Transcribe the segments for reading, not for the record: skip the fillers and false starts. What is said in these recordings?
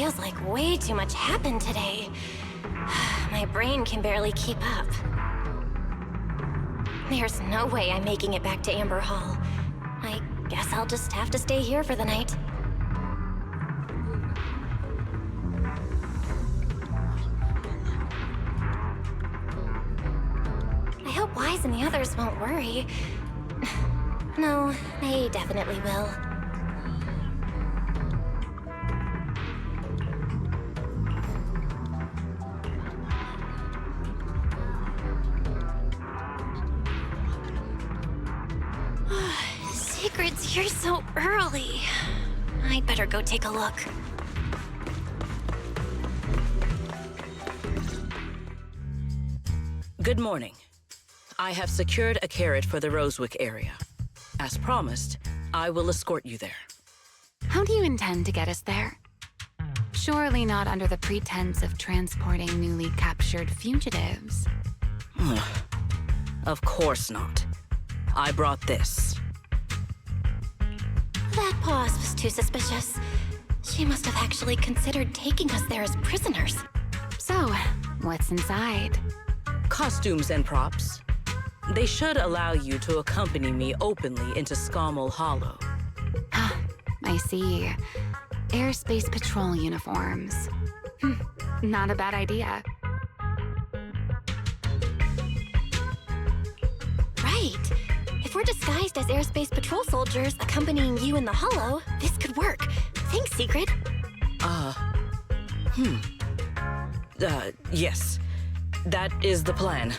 feels like way too much happened today. My brain can barely keep up. There's no way I'm making it back to Amber Hall. I guess I'll just have to stay here for the night. I hope Wise and the others won't worry. No, they definitely will. Secret's here so early. I'd better go take a look. Good morning. I have secured a carrot for the Rosewick area. As promised, I will escort you there. How do you intend to get us there? Surely not under the pretense of transporting newly captured fugitives. Of course not. I brought this. That pause was too suspicious. She must have actually considered taking us there as prisoners. So, what's inside? Costumes and props. They should allow you to accompany me openly into Scommel Hollow. I see. Airspace patrol uniforms. Not a bad idea. Right. If we're disguised as airspace patrol soldiers accompanying you in the Hollow, this could work. Thanks, Secret. Yes. That is the plan.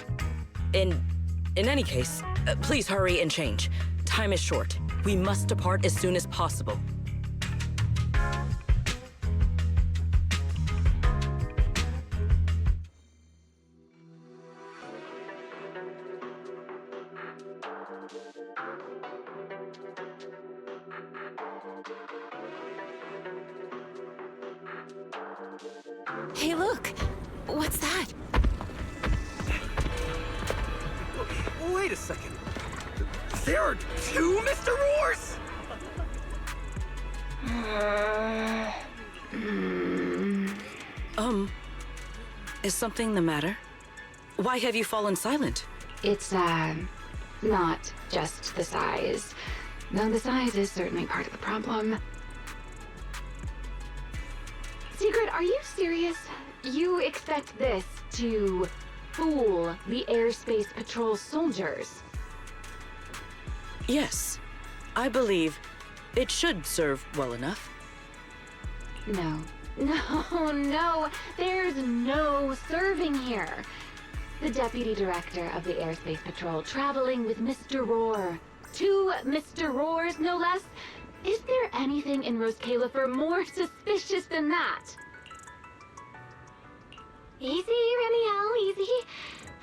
In any case, please hurry and change. Time is short. We must depart as soon as possible. Hey, look! What's that? Wait a second. There are two Mr. Roars? Is something the matter? Why have you fallen silent? It's, not just the size. Though the size is certainly part of the problem. Secret, are you serious? You expect this to fool the airspace patrol soldiers? Yes. I believe it should serve well enough. No. No, there's no serving here. The deputy director of the airspace patrol traveling with Mr. Roar. Two Mr. Roars, no less. Is there anything in Roscalifer more suspicious than that? Easy, Remiel, easy.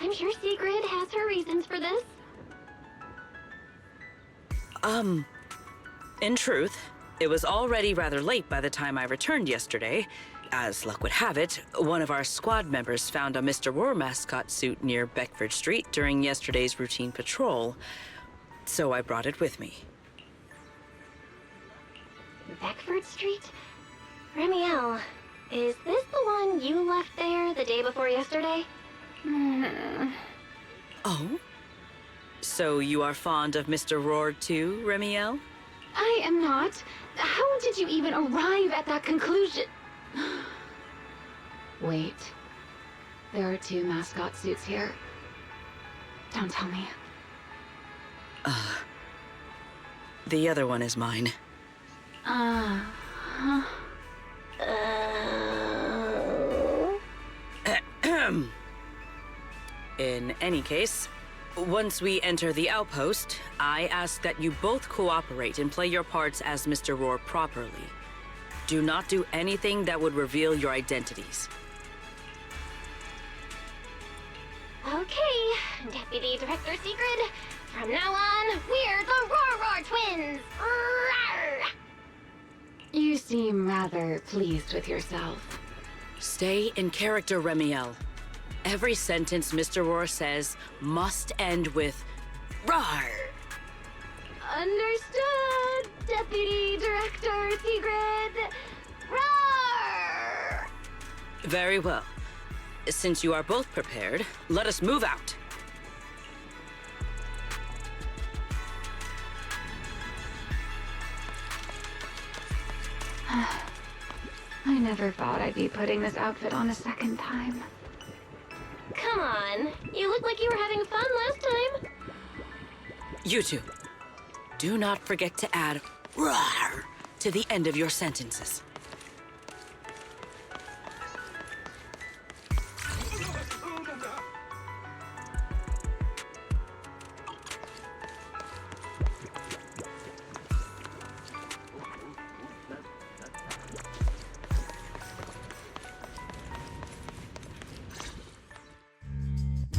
I'm sure Sigrid has her reasons for this. In truth, it was already rather late by the time I returned yesterday. As luck would have it, one of our squad members found a Mr. Roar mascot suit near Beckford Street during yesterday's routine patrol, so I brought it with me. Beckford Street? Remiel, is this the one you left there the day before yesterday? Oh? So you are fond of Mr. Roar too, Remiel? I am not. How did you even arrive at that conclusion? Wait. There are two mascot suits here. Don't tell me. The other one is mine. In any case, once we enter the outpost, I ask that you both cooperate and play your parts as Mr. Roar properly. Do not do anything that would reveal your identities. Okay, Deputy Director Sigrid. From now on, we're the Roar Twins! Rawr! You seem rather pleased with yourself. Stay in character, Remiel. Every sentence Mr. Roar says must end with "Rawr." Understood, Deputy Director Sigrid. Roar! Very well. Since you are both prepared, let us move out. I never thought I'd be putting this outfit on a second time. Come on. You look like you were having fun last time. You two, do not forget to add "rawr" to the end of your sentences.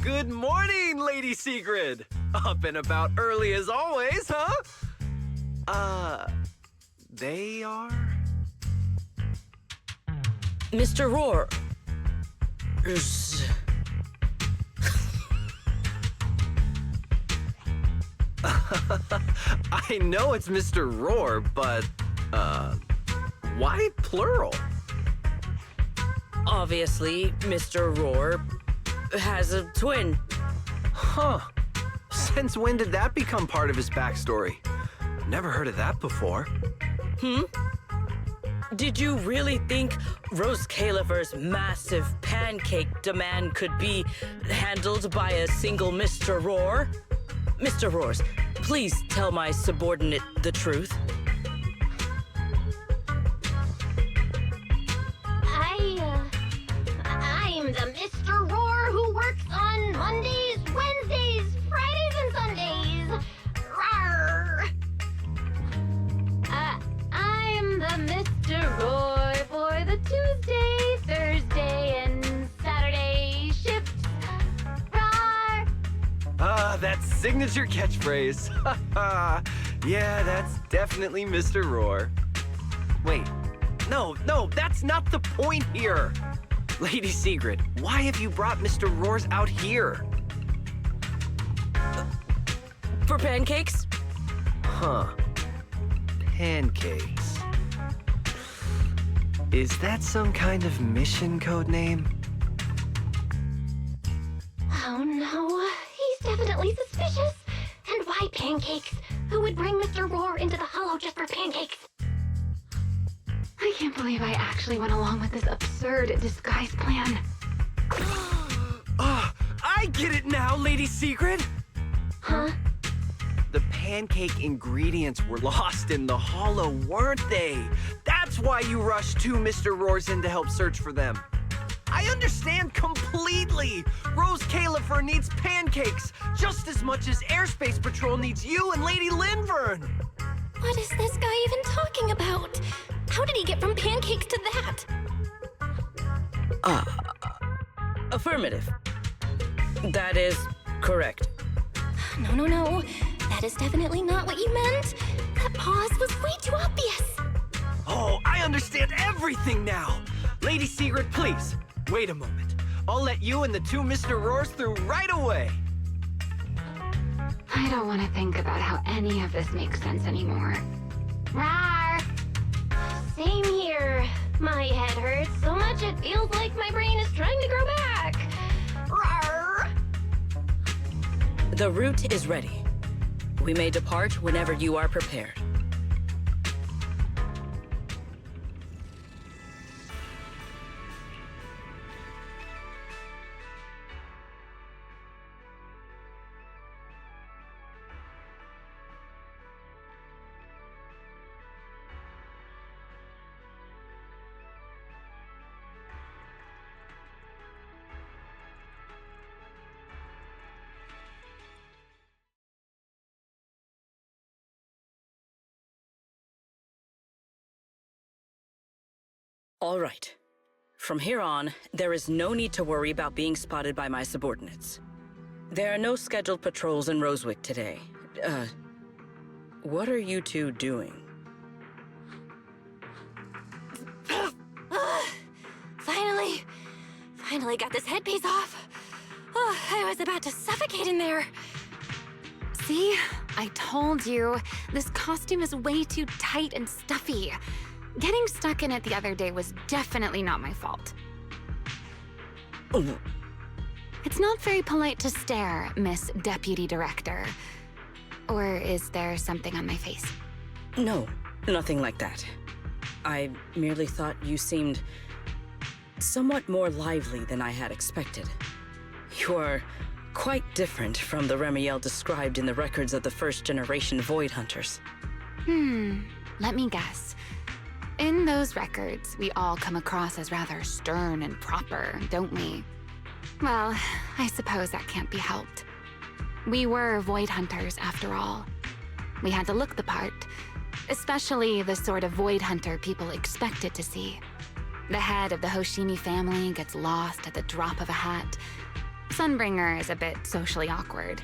Good morning, Lady Sigrid! Up and about early as always, huh? They are? Mr. Roar. I know it's Mr. Roar, but, why plural? Obviously, Mr. Roar has a twin. Huh. Since when did that become part of his backstory? Never heard of that before. Did you really think Rose Califer's massive pancake demand could be handled by a single Mr. Roar? Mr. Roars, please tell my subordinate the truth. I'm the Mr. Roar who works on Mondays, Wednesdays, Fridays, and Sundays. Rawr. I'm the Mr. Roar for the Tuesday, Thursday, and Saturday shifts. Rawr. That signature catchphrase. Yeah, that's definitely Mr. Roar. Wait, no, that's not the point here. Lady Sigrid, why have you brought Mr. Roars out here? For pancakes? Huh. Pancakes. Is that some kind of mission code name? Oh no, he's definitely suspicious. And why pancakes? Who would bring Mr. Roar into the Hollow just for pancakes? I can't believe I actually went along with this absurd disguise plan. I get it now, Lady Sigrid! Huh? The pancake ingredients were lost in the Hollow, weren't they? That's why you rushed two Mr. Roars in to help search for them. I understand completely! Rose Califer needs pancakes just as much as Airspace Patrol needs you and Lady Linvern! What is this guy even talking about? How did he get from pancakes to that? Affirmative. That is correct. No. That is definitely not what you meant. That pause was way too obvious. Oh, I understand everything now! Lady Sigrid, please, wait a moment. I'll let you and the two Mr. Roars through right away. I don't want to think about how any of this makes sense anymore. Rawr! Same here. My head hurts so much it feels like my brain is trying to grow back. Rawr! The route is ready. We may depart whenever you are prepared. All right. From here on, there is no need to worry about being spotted by my subordinates. There are no scheduled patrols in Rosewick today. What are you two doing? Finally got this headpiece off. Oh, I was about to suffocate in there. See? I told you. This costume is way too tight and stuffy. Getting stuck in it the other day was definitely not my fault. It's not very polite to stare, Miss Deputy Director. Or is there something on my face? No, nothing like that. I merely thought you seemed somewhat more lively than I had expected. You are quite different from the Remiel described in the records of the first-generation Void Hunters. Let me guess. In those records, we all come across as rather stern and proper, don't we? Well, I suppose that can't be helped. We were Void Hunters, after all. We had to look the part, especially the sort of Void Hunter people expected to see. The head of the Hoshimi family gets lost at the drop of a hat. Sunbringer is a bit socially awkward.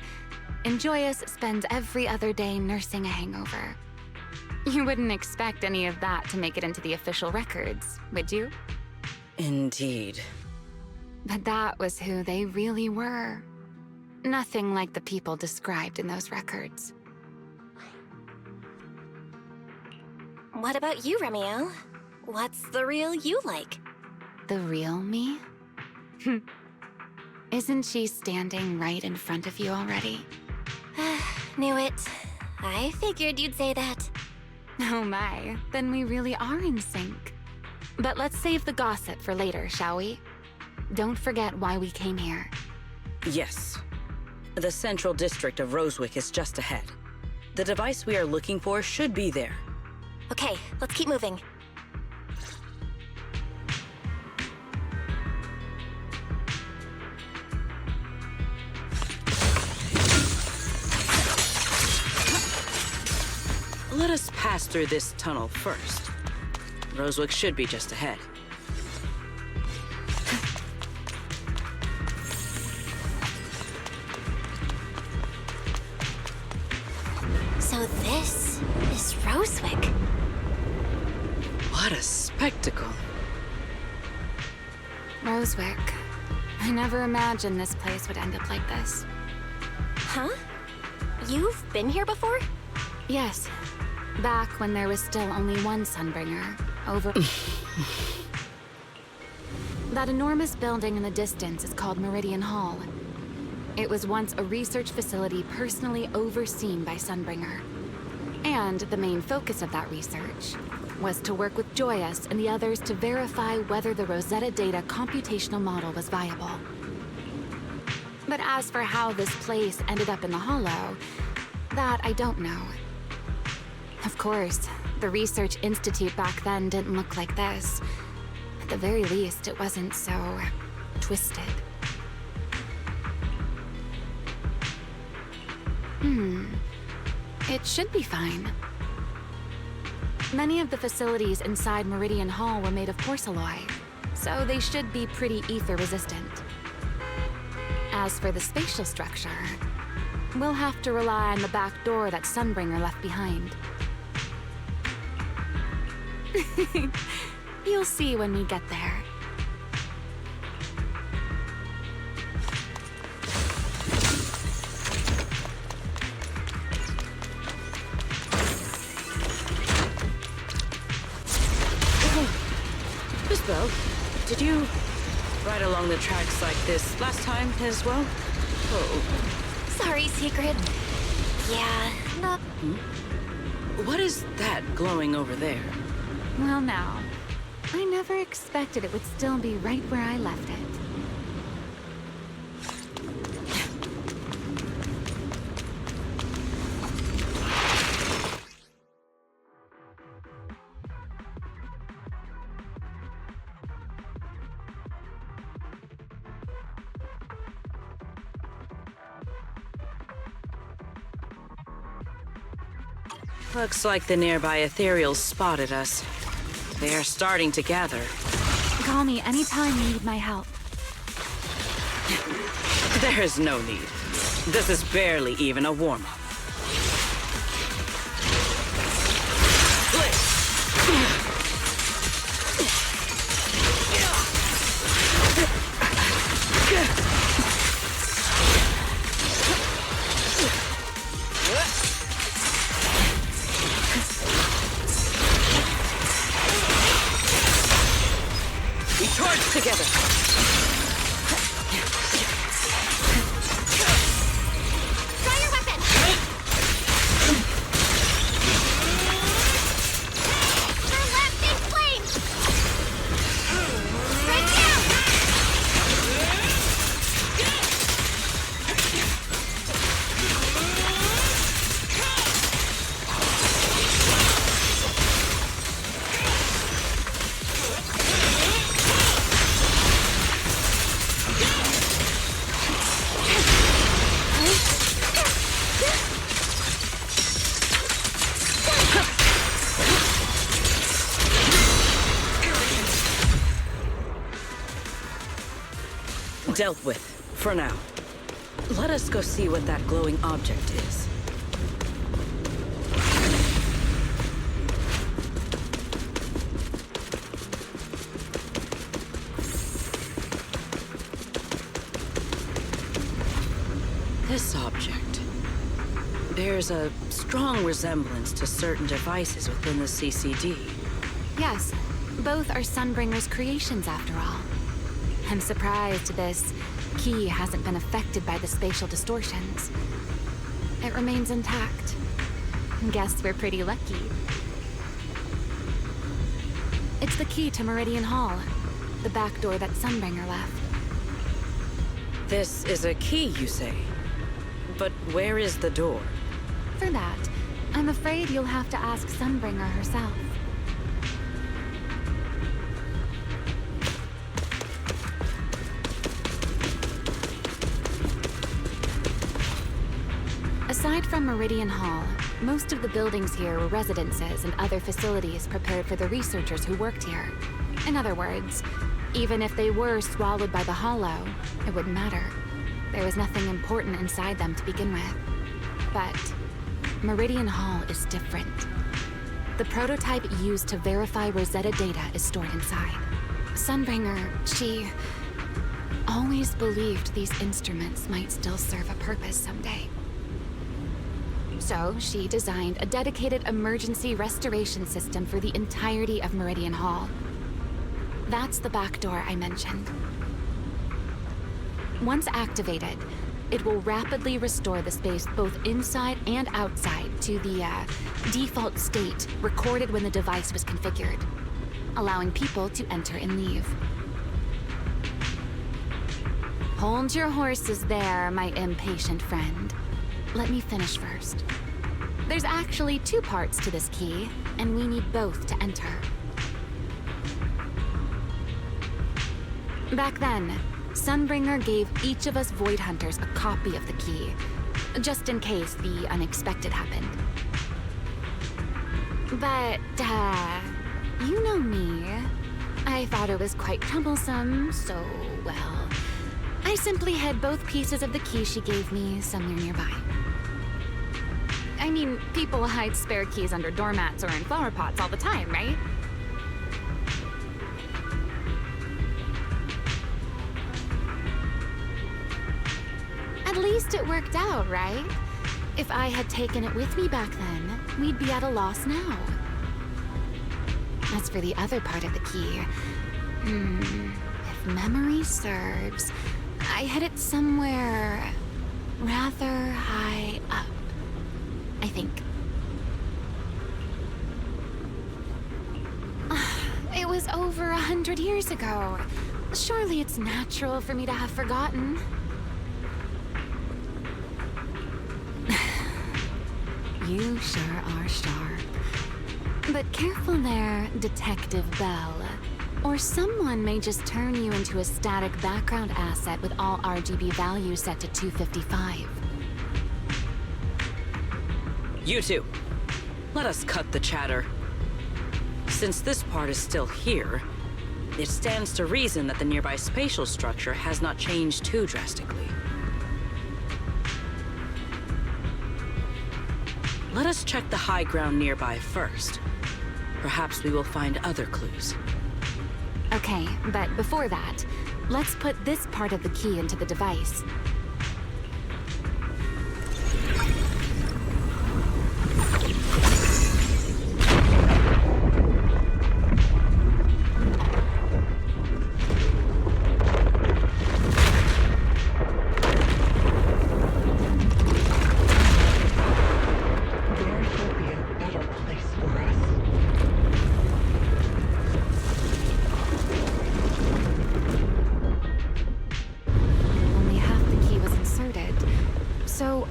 And Joyous spends every other day nursing a hangover. You wouldn't expect any of that to make it into the official records, would you? Indeed. But that was who they really were. Nothing like the people described in those records. What about you, Remiel? What's the real you like? The real me? Isn't she standing right in front of you already? Knew it. I figured you'd say that. Oh my, then we really are in sync. But let's save the gossip for later, shall we? Don't forget why we came here. Yes. The central district of Rosewick is just ahead. The device we are looking for should be there. Okay, let's keep moving. Let us pass through this tunnel first. Rosewick should be just ahead. So this is Rosewick. What a spectacle. Rosewick. I never imagined this place would end up like this. Huh? You've been here before? Yes. Back when there was still only one Sunbringer, over... That enormous building in the distance is called Meridian Hall. It was once a research facility personally overseen by Sunbringer. And the main focus of that research was to work with Joyous and the others to verify whether the Rosetta Data computational model was viable. But as for how this place ended up in the Hollow, that I don't know. Of course, the Research Institute back then didn't look like this. At the very least, it wasn't so twisted. It should be fine. Many of the facilities inside Meridian Hall were made of porcelain, so they should be pretty ether-resistant. As for the spatial structure, we'll have to rely on the back door that Sunbringer left behind. You'll see when we get there. Miss Bell, did you ride along the tracks like this last time as well? Oh. Sorry, Secret. Yeah, no. What is that glowing over there? Well now, I never expected it would still be right where I left it. Looks like the nearby ethereals spotted us. They are starting to gather. Call me anytime you need my help. There is no need. This is barely even a warm-up. We charge together. Dealt with, for now. Let us go see what that glowing object is. This object bears a strong resemblance to certain devices within the CCD. Yes, both are Sunbringer's creations after all. I'm surprised this key hasn't been affected by the spatial distortions. It remains intact. Guess we're pretty lucky. It's the key to Meridian Hall, the back door that Sunbringer left. This is a key, you say? But where is the door? For that, I'm afraid you'll have to ask Sunbringer herself. Aside from Meridian Hall, most of the buildings here were residences and other facilities prepared for the researchers who worked here. In other words, even if they were swallowed by the Hollow, it wouldn't matter. There was nothing important inside them to begin with. But Meridian Hall is different. The prototype used to verify Rosetta data is stored inside. Sunbringer, she always believed these instruments might still serve a purpose someday. So she designed a dedicated emergency restoration system for the entirety of Meridian Hall. That's the back door I mentioned. Once activated, it will rapidly restore the space both inside and outside to the default state recorded when the device was configured, allowing people to enter and leave. Hold your horses there, my impatient friend. Let me finish first. There's actually two parts to this key, and we need both to enter. Back then, Sunbringer gave each of us Void Hunters a copy of the key, just in case the unexpected happened. But, you know me. I thought it was quite troublesome, so, well, I simply hid both pieces of the key she gave me somewhere nearby. I mean, people hide spare keys under doormats or in flower pots all the time, right? At least it worked out, right? If I had taken it with me back then, we'd be at a loss now. As for the other part of the key, if memory serves, I hid it somewhere rather high up, I think. It was over 100 years ago. Surely it's natural for me to have forgotten. You sure are sharp. But careful there, Detective Bell. Or someone may just turn you into a static background asset with all RGB values set to 255. You two, let us cut the chatter. Since this part is still here, it stands to reason that the nearby spatial structure has not changed too drastically. Let us check the high ground nearby first. Perhaps we will find other clues. Okay, but before that, let's put this part of the key into the device.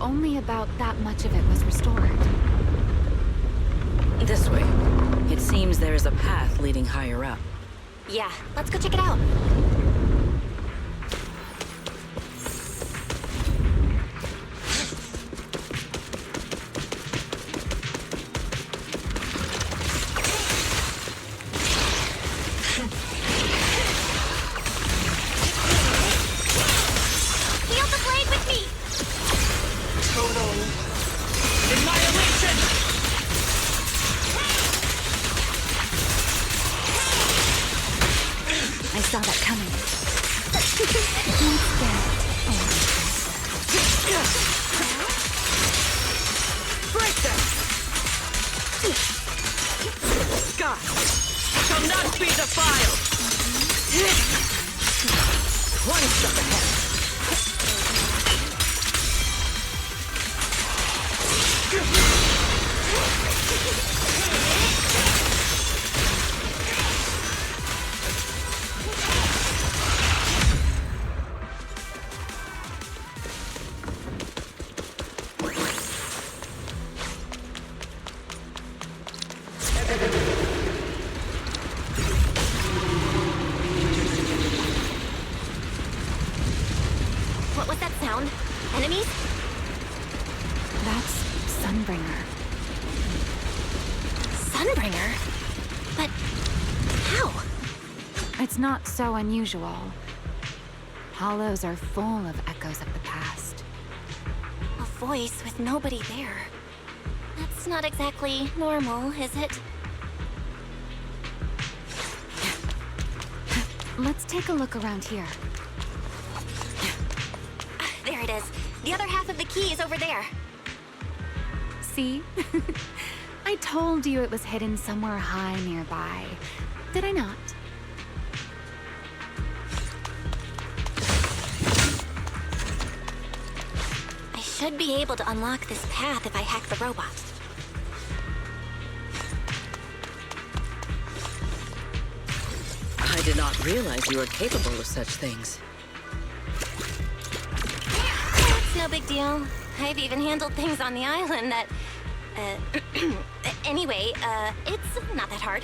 Only about that much of it was restored. This way. It seems there is a path leading higher up. Yeah, let's go check it out. coming. Let's get Break them! Sky shall not be defiled! One step ahead. What was that sound? Enemies? That's Sunbringer. Sunbringer? But how? It's not so unusual. Hollows are full of echoes of the past. A voice with nobody there. That's not exactly normal, is it? Let's take a look around here. There it is. The other half of the key is over there. See? I told you it was hidden somewhere high nearby. Did I not? I should be able to unlock this path if I hack the robot. I did not realize you were capable of such things. It's no big deal. I've even handled things on the island that... anyway, it's not that hard.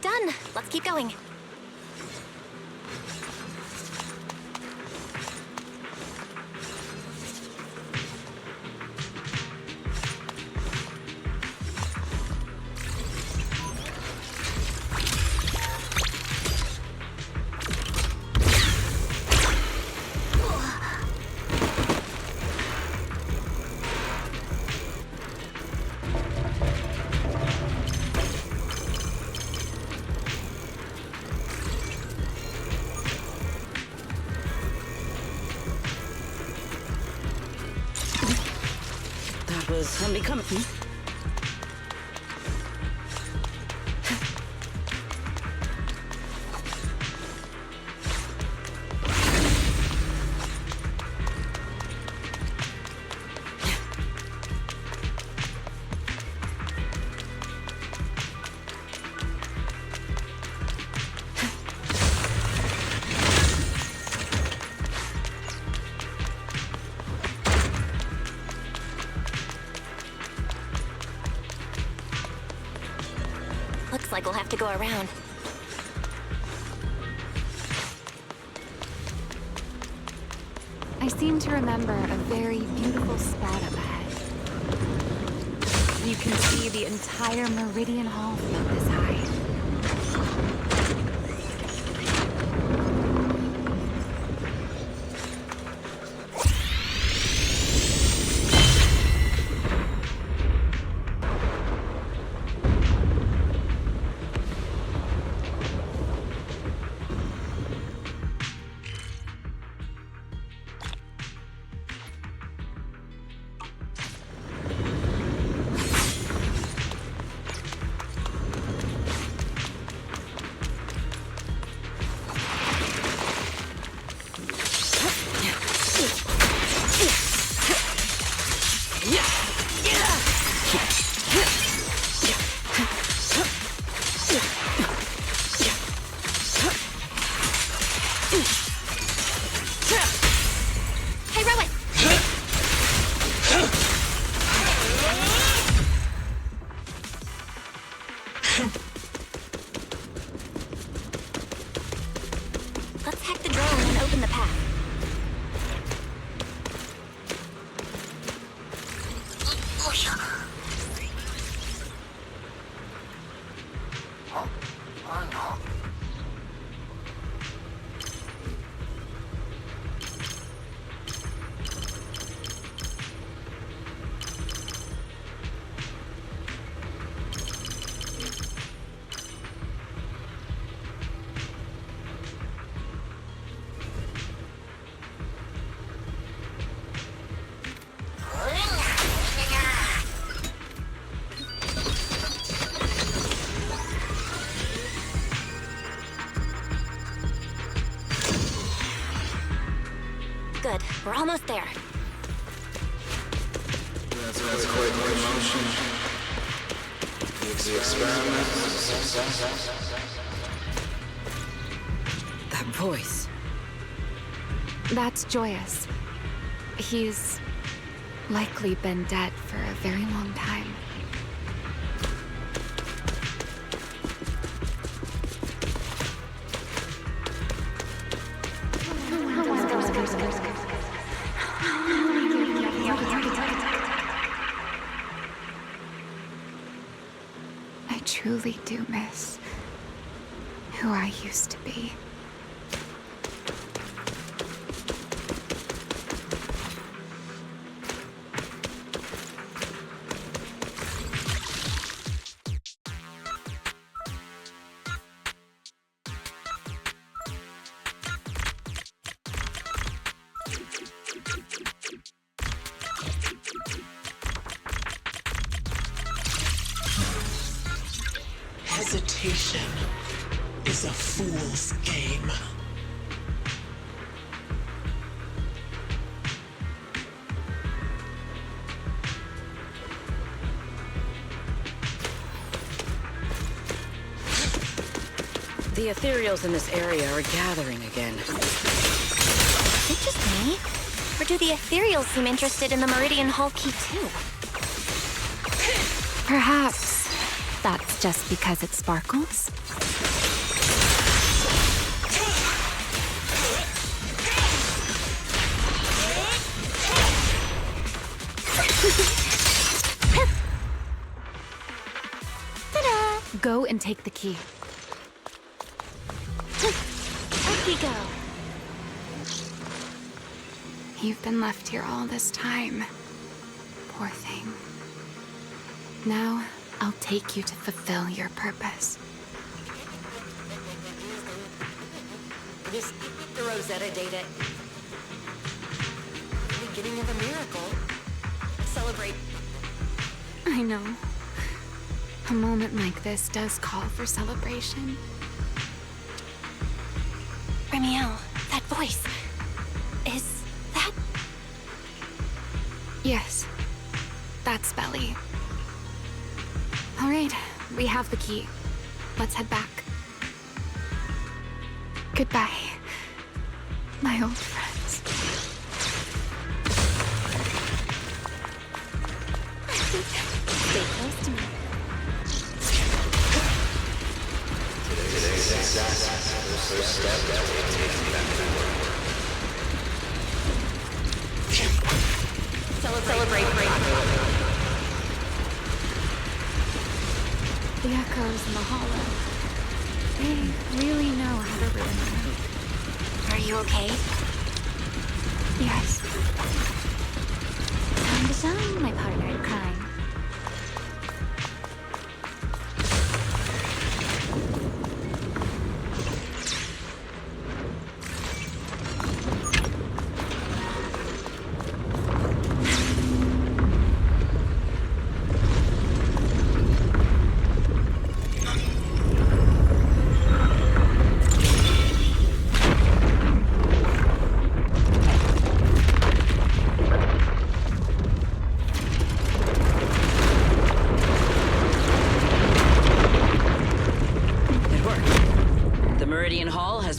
Done. Let's keep going. That was unbecoming. Looks like we'll have to go around. I seem to remember a very beautiful spot up ahead. You can see the entire Meridian Hall from this height. We're almost there. That's quite the emotion. The experiment was a success. That voice. That's Joyous. He's likely been dead for a very long time. I truly do miss who I used to be. Hesitation is a fool's game. The ethereals in this area are gathering again. Is it just me? Or do the ethereals seem interested in the Meridian Hall key too? Perhaps that's just because it sparkles? Ta-da! Go and take the key. Up we go. You've been left here all this time. Poor thing. Now, I'll take you to fulfill your purpose. This the Rosetta data. The beginning of a miracle. Celebrate. I know. A moment like this does call for celebration. Remiel, that voice. Is that... Yes. That's Belly. All right, we have the key. Let's head back. Goodbye, my old friends. Stay close to me. Today's success was the first step toward taking back the world. Celebrate. The echoes in the hollow. They really know how to ruin me. Are you okay? Yes. Time to shine, my partner in crime.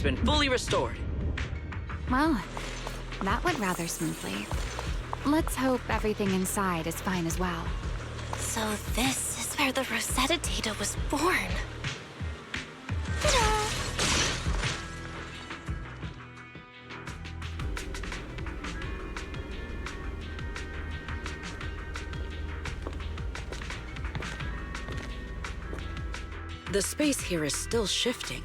Been fully restored. Well, that went rather smoothly. Let's hope everything inside is fine as well. So this is where the Rosetta data was born. Ta-da! The space here is still shifting.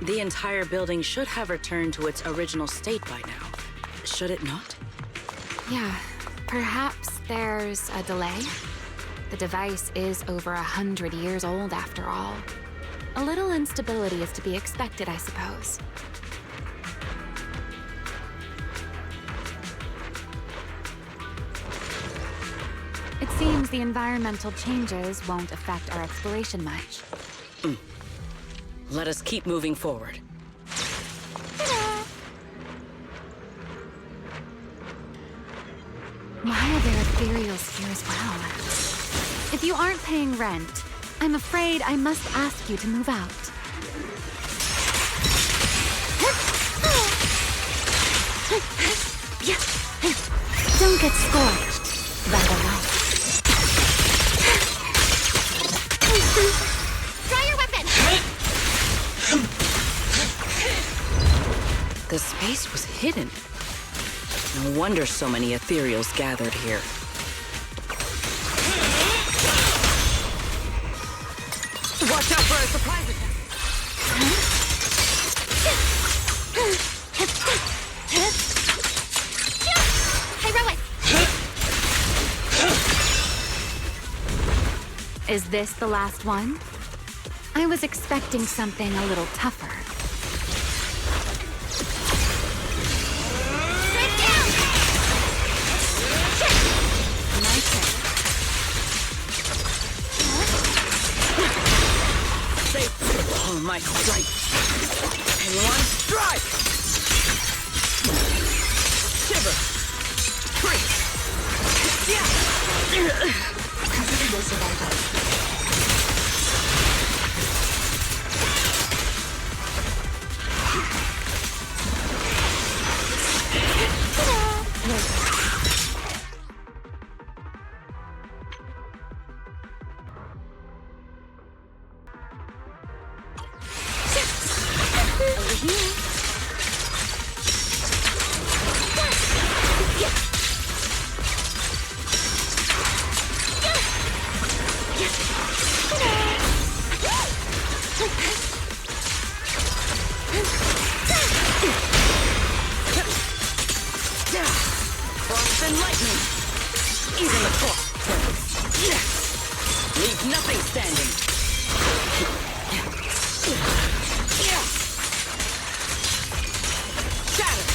The entire building should have returned to its original state by now. Should it not? Yeah, perhaps there's a delay. The device is over 100 years old after all. A little instability is to be expected, I suppose. It seems the environmental changes won't affect our exploration much. Let us keep moving forward. Why are there ethereals here as well? If you aren't paying rent, I'm afraid I must ask you to move out. Don't get scorched by the light. Draw your weapon! The space was hidden. No wonder so many ethereals gathered here. Watch out for a surprise attack! Heroic! Is this the last one? I was expecting something a little tougher. Strike down! My turn. Oh, my strike! And one strike! Shiver! Freeze! Frost and lightning! Even the frost turns. Leave nothing standing! Shatter!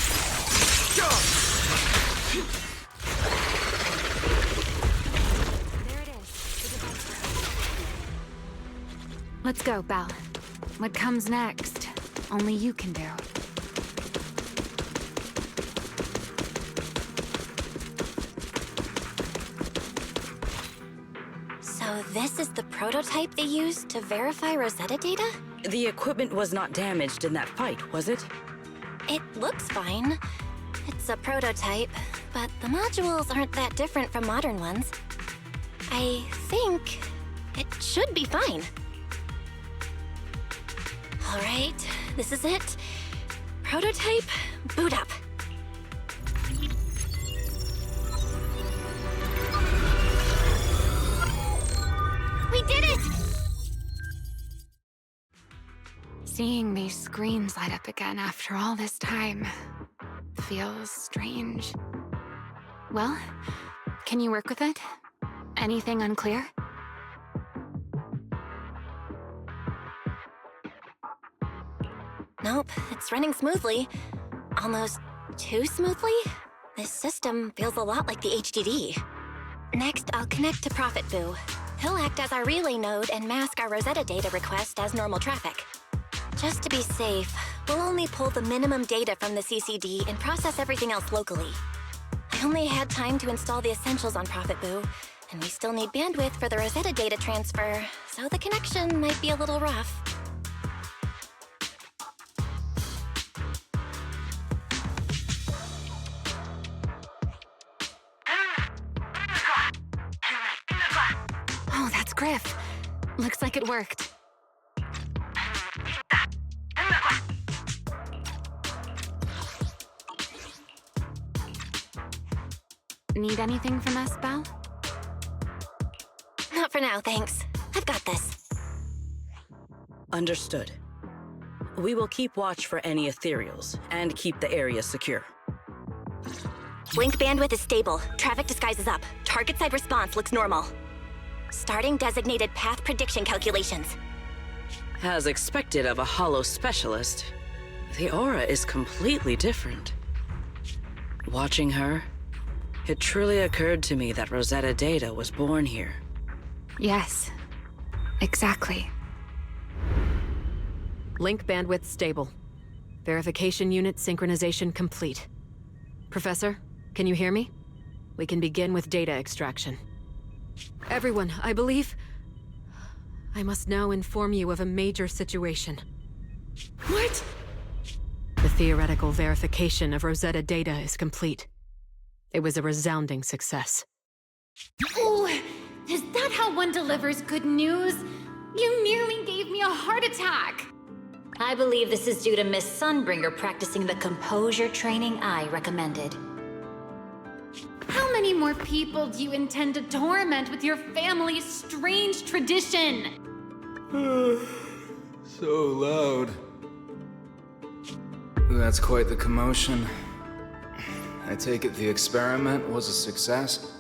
There it is. Let's go, Belle. What comes next, only you can do. So this is the prototype they used to verify Rosetta data? The equipment was not damaged in that fight, was it? It looks fine. It's a prototype, but the modules aren't that different from modern ones. I think it should be fine. All right, this is it. Prototype, boot up. We did it! Seeing these screens light up again after all this time feels strange. Well, can you work with it? Anything unclear? Nope, it's running smoothly. Almost too smoothly? This system feels a lot like the HDD. Next, I'll connect to Prophet Boo. He'll act as our relay node and mask our Rosetta data request as normal traffic. Just to be safe, we'll only pull the minimum data from the CCD and process everything else locally. I only had time to install the essentials on Prophet Boo, and we still need bandwidth for the Rosetta data transfer, so the connection might be a little rough. Oh, that's Griff. Looks like it worked. Need anything from us, Belle? Not for now, thanks. I've got this. Understood. We will keep watch for any ethereals and keep the area secure. Link bandwidth is stable. Traffic disguise is up. Target side response looks normal. Starting designated path prediction calculations. As expected of a holo specialist, the aura is completely different. Watching her, it truly occurred to me that Rosetta Data was born here. Yes, exactly. Link bandwidth stable. Verification unit synchronization complete. Professor, can you hear me? we can begin with data extraction. Everyone, I believe... I must now inform you of a major situation. What? The theoretical verification of Rosetta data is complete. It was a resounding success. Oh, is that how one delivers good news? You nearly gave me a heart attack! I believe this is due to Miss Sunbringer practicing the composure training I recommended. How many more people do you intend to torment with your family's strange tradition? So loud. That's quite the commotion. I take it the experiment was a success?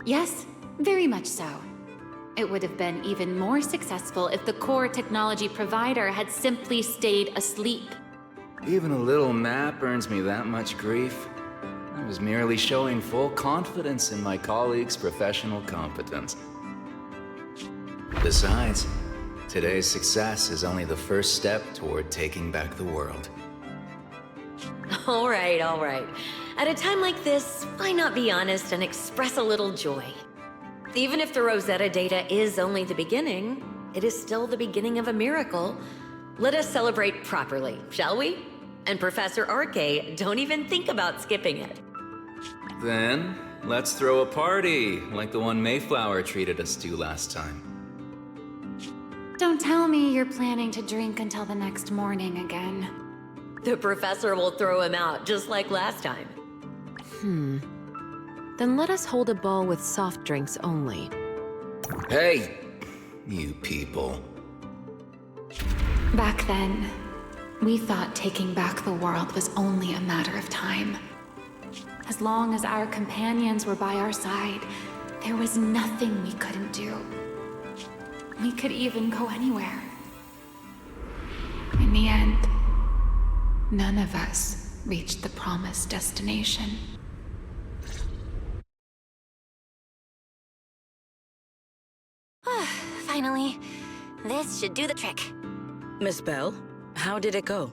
Yes, very much so. It would have been even more successful if the core technology provider had simply stayed asleep. Even a little nap earns me that much grief. I was merely showing full confidence in my colleagues' professional competence. Besides, today's success is only the first step toward taking back the world. All right, all right. At a time like this, why not be honest and express a little joy? Even if the Rosetta data is only the beginning, it is still the beginning of a miracle. Let us celebrate properly, shall we? And Professor Arke, don't even think about skipping it. Then, let's throw a party, like the one Mayflower treated us to last time. Don't tell me you're planning to drink until the next morning again. The professor will throw him out, just like last time. Then let us hold a ball with soft drinks only. Hey, you people. Back then, we thought taking back the world was only a matter of time. As long as our companions were by our side, there was nothing we couldn't do. We could even go anywhere. In the end, none of us reached the promised destination. Finally, this should do the trick. Miss Bell, how did it go?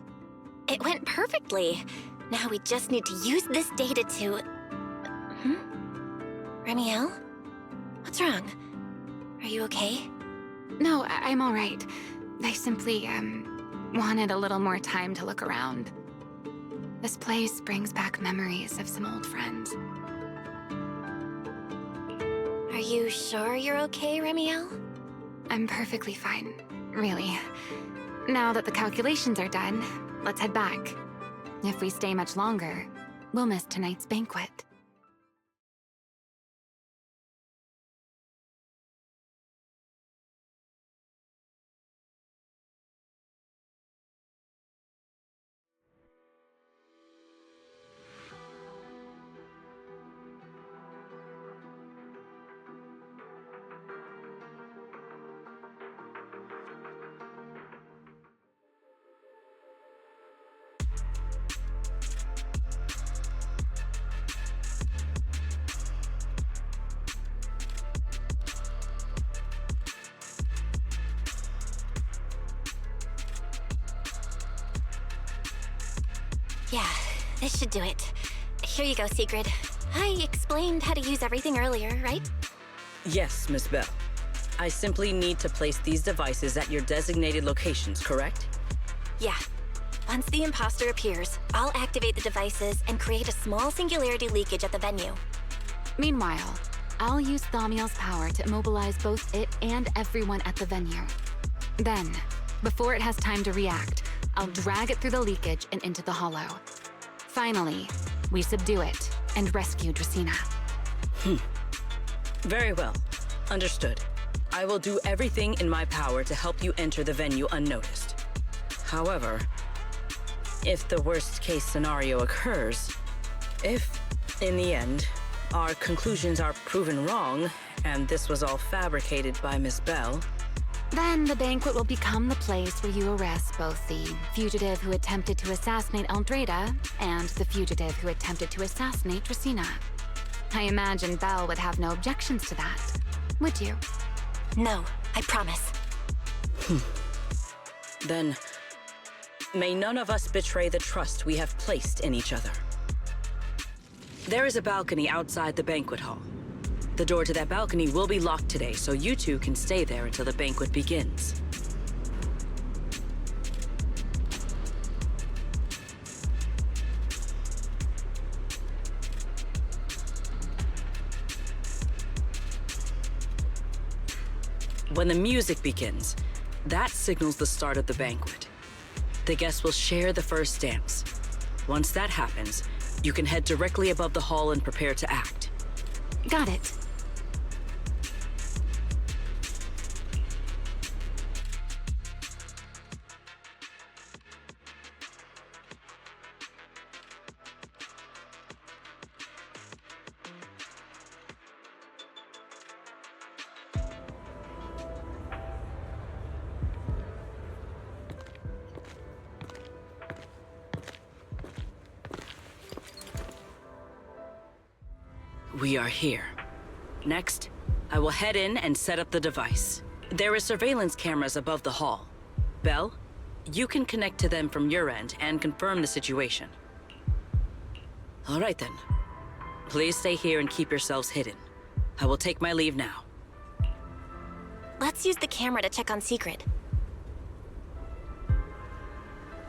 It went perfectly. Now we just need to use this data to... Remiel? What's wrong? Are you okay? No, I'm all right. I simply, wanted a little more time to look around. This place brings back memories of some old friends. Are you sure you're okay, Remiel? I'm perfectly fine, really. Now that the calculations are done, let's head back. If we stay much longer, we'll miss tonight's banquet. Yeah, this should do it. Here you go, Sigrid. I explained how to use everything earlier, right? Yes, Miss Bell. I simply need to place these devices at your designated locations, correct? Yeah. Once the imposter appears, I'll activate the devices and create a small singularity leakage at the venue. Meanwhile, I'll use Thaumiel's power to immobilize both it and everyone at the venue. Then, before it has time to react, I'll drag it through the leakage and into the hollow. Finally, we subdue it and rescue Dracaena. Very well. Understood. I will do everything in my power to help you enter the venue unnoticed. However, if the worst-case scenario occurs, if, in the end, our conclusions are proven wrong, and this was all fabricated by Miss Bell, Then the banquet will become the place where you arrest both the fugitive who attempted to assassinate Aldrada and the fugitive who attempted to assassinate Dracaena. I imagine Belle would have no objections to that, would you? No, I promise. Then, may none of us betray the trust we have placed in each other. There is a balcony outside the banquet hall. The door to that balcony will be locked today, so you two can stay there until the banquet begins. When the music begins, that signals the start of the banquet. The guests will share the first dance. Once that happens, you can head directly above the hall and prepare to act. Got it. We are here. Next, I will head in and set up the device. There are surveillance cameras above the hall. Belle, you can connect to them from your end and confirm the situation. All right then. Please stay here and keep yourselves hidden. I will take my leave now. Let's use the camera to check on Secret.